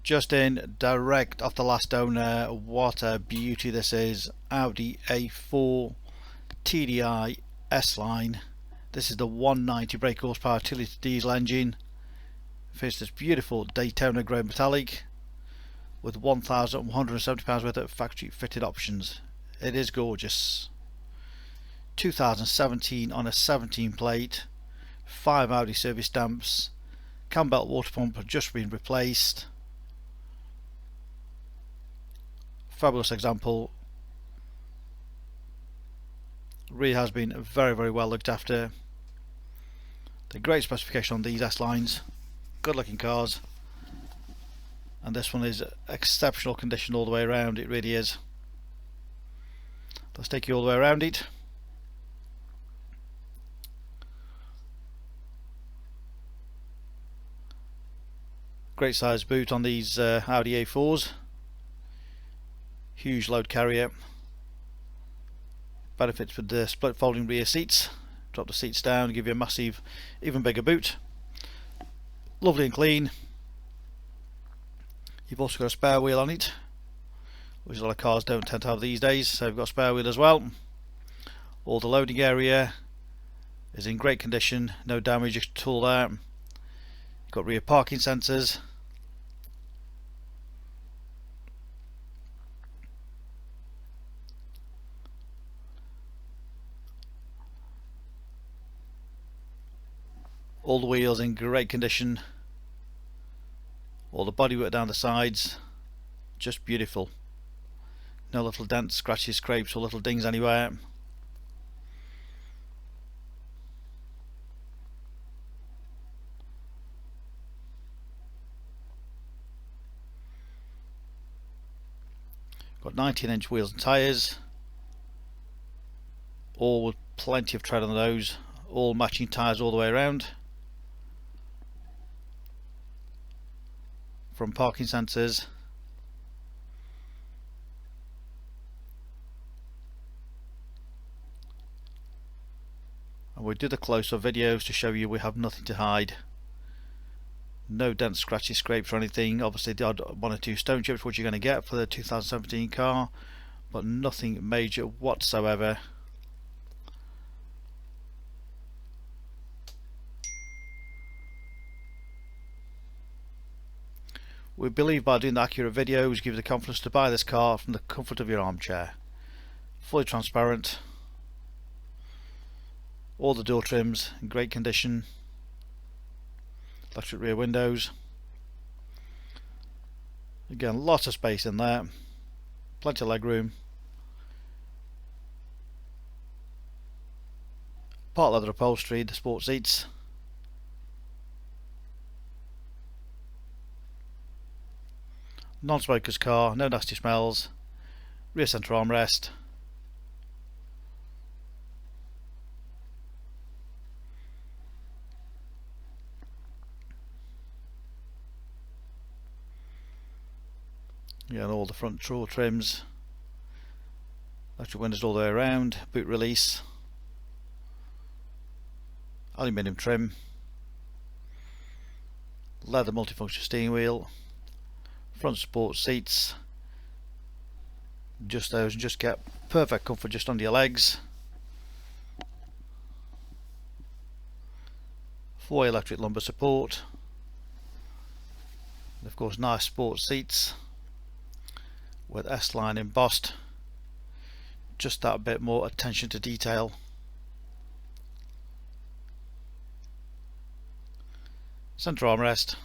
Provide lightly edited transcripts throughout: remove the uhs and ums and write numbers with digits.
Just in, direct off the last owner. What a beauty this is. Audi A4 TDI S-Line. This is the 190 brake horsepower 2 litre diesel engine. Finished this beautiful Daytona grey metallic with £1,170 worth of factory fitted options. It is gorgeous. 2017 on a 17 plate, 5 Audi service stamps, cambelt water pump just been replaced. Fabulous example. Really has been very well looked after. The great specification on these S-lines, good looking cars, and this one is exceptional condition all the way around. It really is. Let's take you all the way around it. Great size boot on these Audi A4s. Huge load carrier. Benefits with the split folding rear seats. Drop the seats down, give you a massive, even bigger boot. Lovely and clean. You've also got a spare wheel on it, which a lot of cars don't tend to have these days, so you've got a spare wheel as well. All the loading area is in great condition, no damage at all there. You've got rear parking sensors. All the wheels in great condition. All the bodywork down the sides, just beautiful. No little dents, scratches, scrapes or little dings anywhere. Got 19-inch wheels and tyres, all with plenty of tread on those, all matching tyres all the way around. From parking sensors, and we'll do the close-up videos to show you we have nothing to hide. No dents, scratches, scrapes or anything. Obviously the odd 1 or 2 stone chips which you're going to get for the 2017 car, but nothing major whatsoever. We believe by doing the accurate videos give you the confidence to buy this car from the comfort of your armchair. Fully transparent. All the door trims in great condition. Electric rear windows. Again, lots of space in there. Plenty of leg room. Part leather upholstery, the sport seats. Non-smoker's car, no nasty smells. Rear centre armrest. Yeah, and all the front door trims. Electric windows all the way around. Boot release. Aluminium trim. Leather multifunction steering wheel. Front sport seats, just those, and just get perfect comfort just under your legs. 4 electric lumbar support, and of course nice sport seats with S-Line embossed, just that bit more attention to detail. Centre armrest.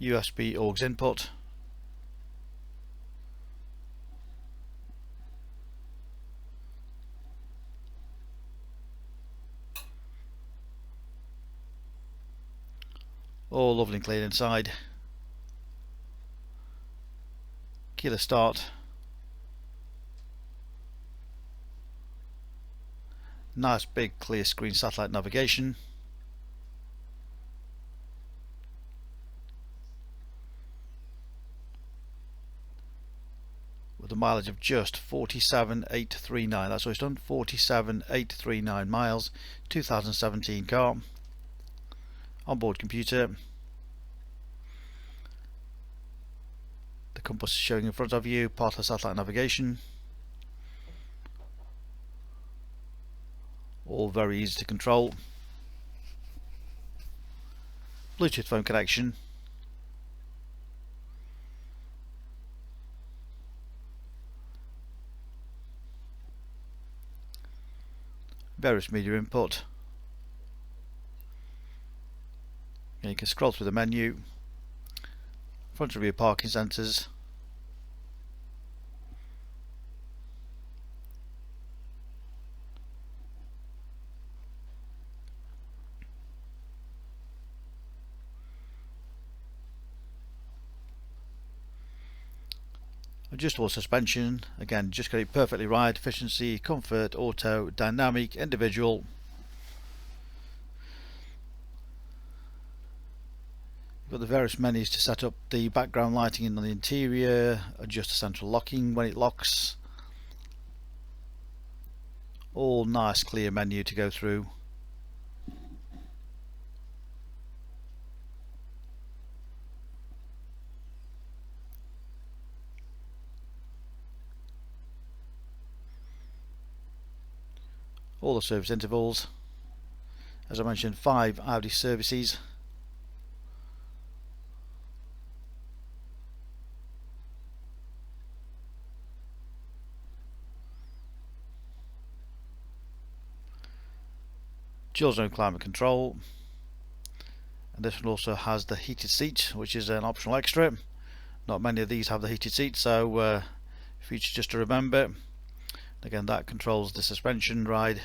USB aux input, all lovely and clean inside. Keyless start, nice big clear screen satellite navigation. With a mileage of just 47,839. That's what it's done, 47,839 miles. 2017 car. Onboard computer. compass showing in front of you, part of satellite navigation. All very easy to control. Bluetooth phone connection. Various media input. And you can scroll through the menu. Front and rear parking sensors. Adjustable suspension, again just get it perfectly right, efficiency, comfort, auto, dynamic, individual. You've got the various menus to set up the background lighting in the interior, adjust the central locking when it locks. All nice clear menu to go through. All the service intervals. As I mentioned, 5 Audi services. Dual zone climate control. And this one also has the heated seat, which is an optional extra. Not many of these have the heated seat, so feature just to remember. Again, that controls the suspension, ride,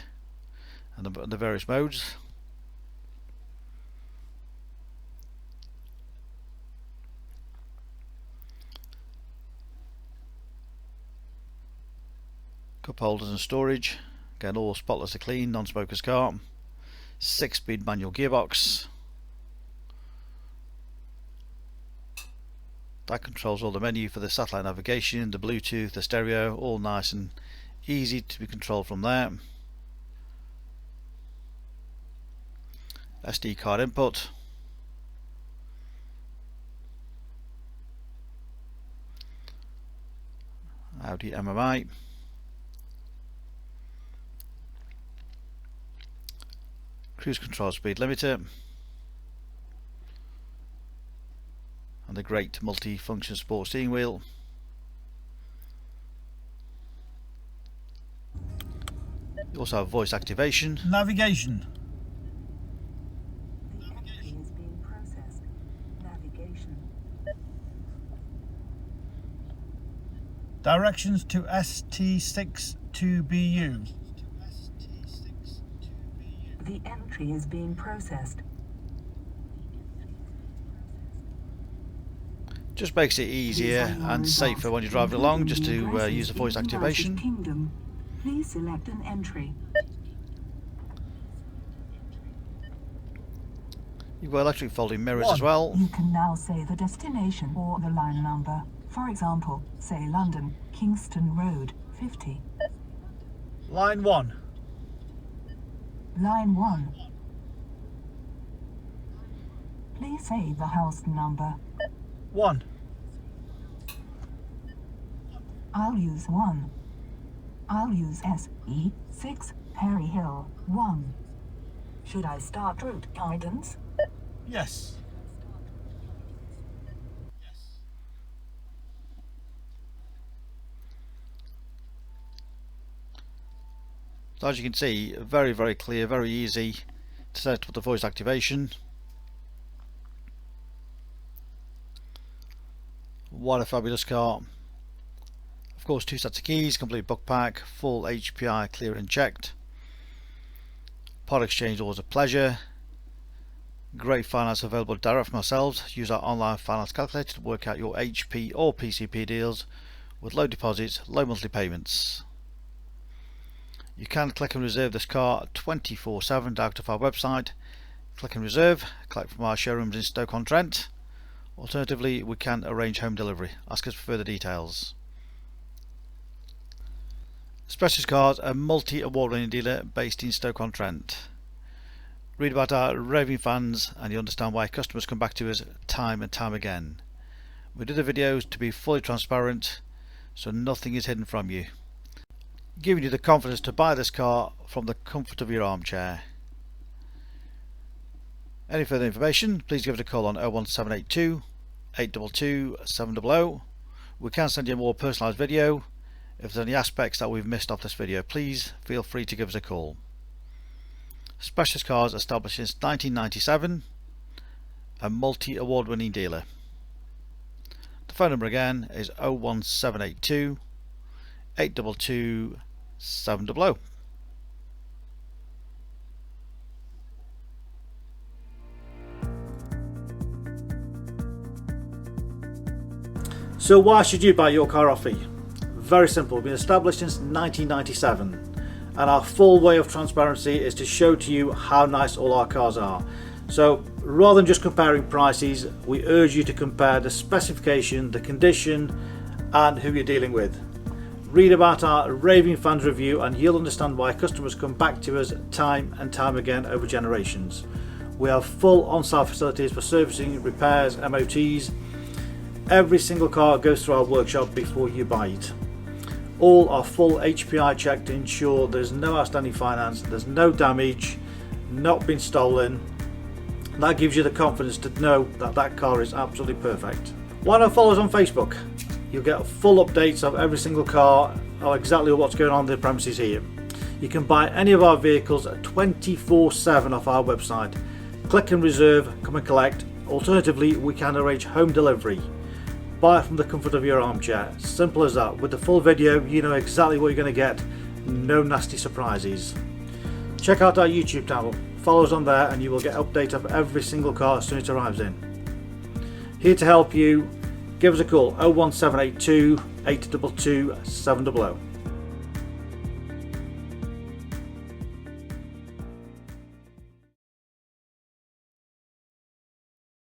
and the various modes. Cup holders and storage. Again, all spotlessly clean, non-smoker's car. 6-speed manual gearbox. That controls all the menu for the satellite navigation, the Bluetooth, the stereo, all nice and easy to be controlled from there. SD card input. Audi MMI. Cruise control speed limiter. And the great multi-function sport steering wheel. You also have voice activation. Navigation. The entry is being processed. Navigation. Directions to ST6-2BU. The entry is being processed. Just makes it easier and safer when you're driving along, just to use the voice activation. Kingdom. Please select an entry. You've got electric folding mirrors as well. You can now say the destination or the line number. For example, say London, Kingston Road, 50. Line 1. Line 1. Please say the house number. 1. I'll use 1. I'll use SE6 Perry Hill 1. Should I start route guidance? Yes. So as you can see, very clear, very easy to set up the voice activation. What a fabulous car. Of course, 2 sets of keys, complete book pack, full HPI clear and checked. Part exchange always a pleasure. Great finance available direct from ourselves. Use our online finance calculator to work out your HP or PCP deals with low deposits, low monthly payments. You can click and reserve this car 24/7 direct off our website. Click and reserve, collect from our showrooms in Stoke on Trent. Alternatively, we can arrange home delivery. Ask us for further details. Specialist Cars, a multi-award winning dealer based in Stoke on Trent. Read about our raving fans and you understand why customers come back to us time and time again. We do the videos to be fully transparent, so nothing is hidden from you, giving you the confidence to buy this car from the comfort of your armchair. Any further information, please give us a call on 01782 822 700. We can send you a more personalised video. If there's any aspects that we've missed off this video, please feel free to give us a call. Specialist Cars, established since 1997, a multi-award winning dealer. The phone number again is 01782 822 700. So why should you buy your car off me? Very simple. We've been established since 1997, and our full way of transparency is to show to you how nice all our cars are. So rather than just comparing prices, we urge you to compare the specification, the condition, and who you're dealing with. Read about our raving fans review and you'll understand why customers come back to us time and time again over generations. We have full on-site facilities for servicing, repairs, MOTs. Every single car goes through our workshop before you buy it. All are full HPI checked to ensure there's no outstanding finance, there's no damage, not been stolen. That gives you the confidence to know that that car is absolutely perfect. Why not follow us on Facebook? You'll get full updates of every single car, or exactly what's going on in the premises here. You can buy any of our vehicles 24/7 off our website. Click and reserve, come and collect. Alternatively, we can arrange home delivery. Buy it from the comfort of your armchair. Simple as that. With the full video, you know exactly what you're going to get. No nasty surprises. Check out our YouTube channel. Follow us on there and you will get updates of every single car as soon as it arrives in. Here to help you. Give us a call 01782 822 700.